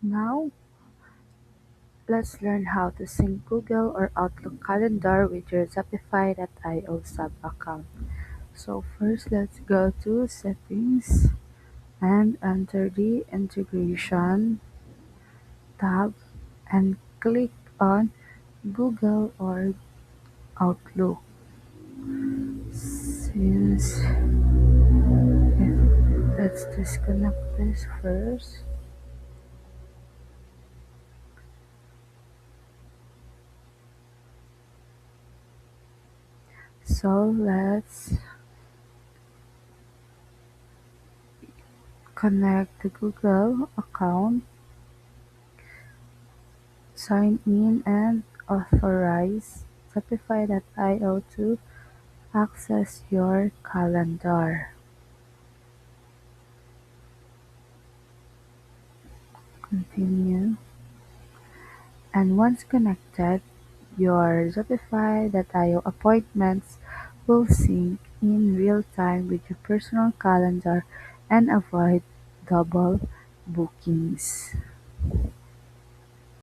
Now, let's learn how to sync Google or Outlook Calendar with your Shopify.io sub account. So first, let's go to Settings and enter the Integration tab and click on Google or Outlook. Since let's disconnect this first. So let's connect the Google account, sign in and authorize Shopify.io to access your calendar. Continue. And once connected, your Shopify.io appointments will sync in real time with your personal calendar and avoid double bookings.